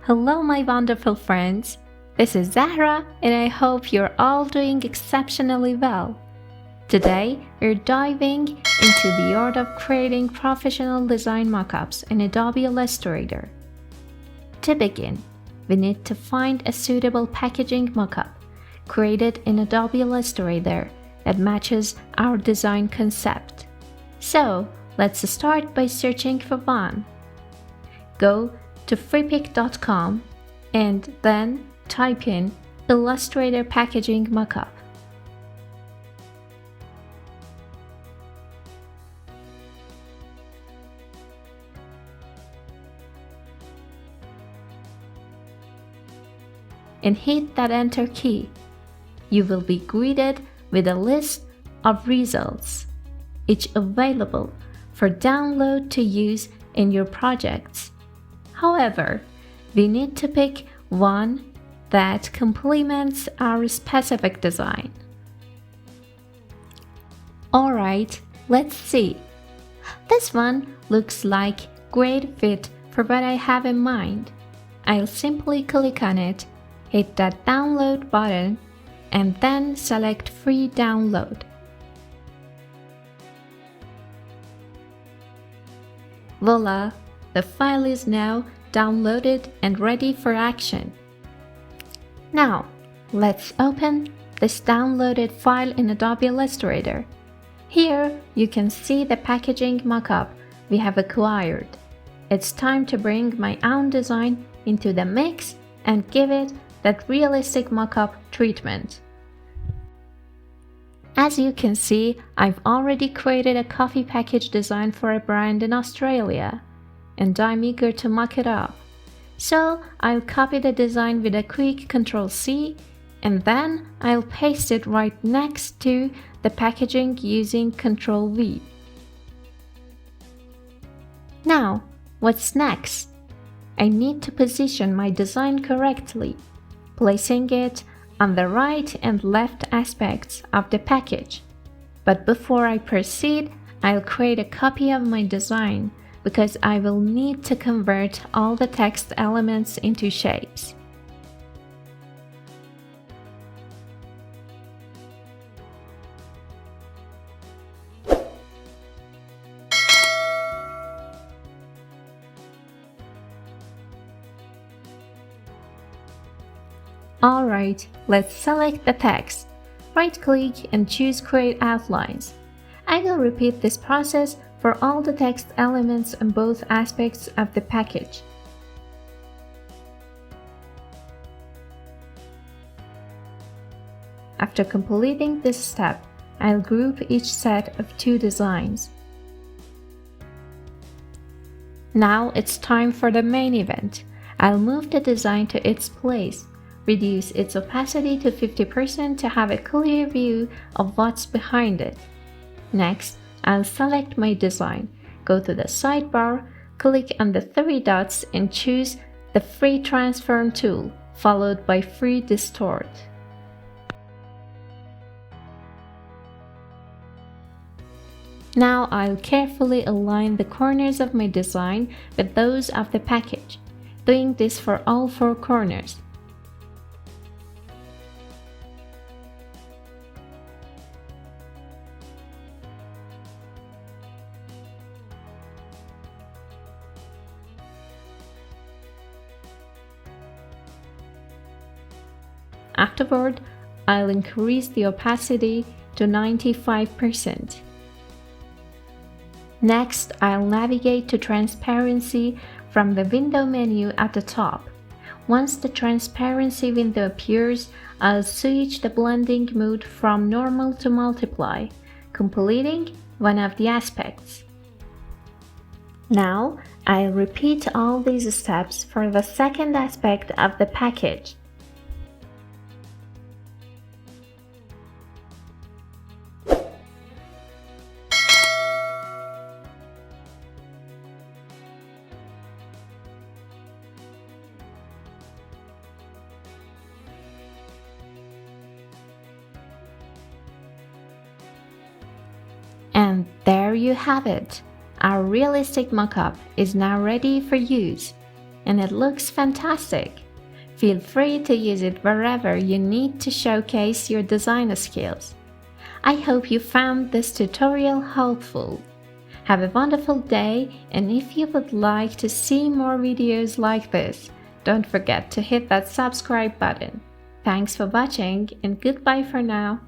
Hello, my wonderful friends. This is Zahra, and I hope you're all doing exceptionally well. Today, we're diving into the art of creating professional design mockups in Adobe Illustrator. To begin, we need to find a suitable packaging mockup created in Adobe Illustrator that matches our design concept. So, let's start by searching for one. Go to freepik.com and then type in Illustrator Packaging Mockup. And hit that Enter key. You will be greeted with a list of results, each available for download to use in your projects. However, we need to pick one that complements our specific design. Alright, let's see. This one looks like great fit for what I have in mind. I'll simply click on it, hit that download button, and then select free download. Voila! The file is now downloaded and ready for action. Now, let's open this downloaded file in Adobe Illustrator. Here, you can see the packaging mockup we have acquired. It's time to bring my own design into the mix and give it that realistic mockup treatment. As you can see, I've already created a coffee package design for a brand in Australia, and I'm eager to mock it up. So I'll copy the design with a quick Ctrl+C, and then I'll paste it right next to the packaging using Ctrl+V. Now, what's next? I need to position my design correctly, placing it on the right and left aspects of the package. But before I proceed, I'll create a copy of my design because I will need to convert all the text elements into shapes. Alright, let's select the text. Right-click and choose Create Outlines. I will repeat this process for all the text elements on both aspects of the package. After completing this step, I'll group each set of two designs. Now it's time for the main event. I'll move the design to its place, reduce its opacity to 50% to have a clear view of what's behind it. Next, I'll select my design, go to the sidebar, click on the three dots and choose the Free Transform tool, followed by Free Distort. Now I'll carefully align the corners of my design with those of the package, doing this for all four corners. Afterward, I'll increase the opacity to 95%. Next, I'll navigate to Transparency from the window menu at the top. Once the Transparency window appears, I'll switch the blending mode from Normal to Multiply, completing one of the aspects. Now, I'll repeat all these steps for the second aspect of the package. And there you have it. Our realistic mockup is now ready for use. and it looks fantastic. Feel free to use it wherever you need to showcase your design skills. I hope you found this tutorial helpful. Have a wonderful day, and if you would like to see more videos like this, don't forget to hit that subscribe button. Thanks for watching, and goodbye for now.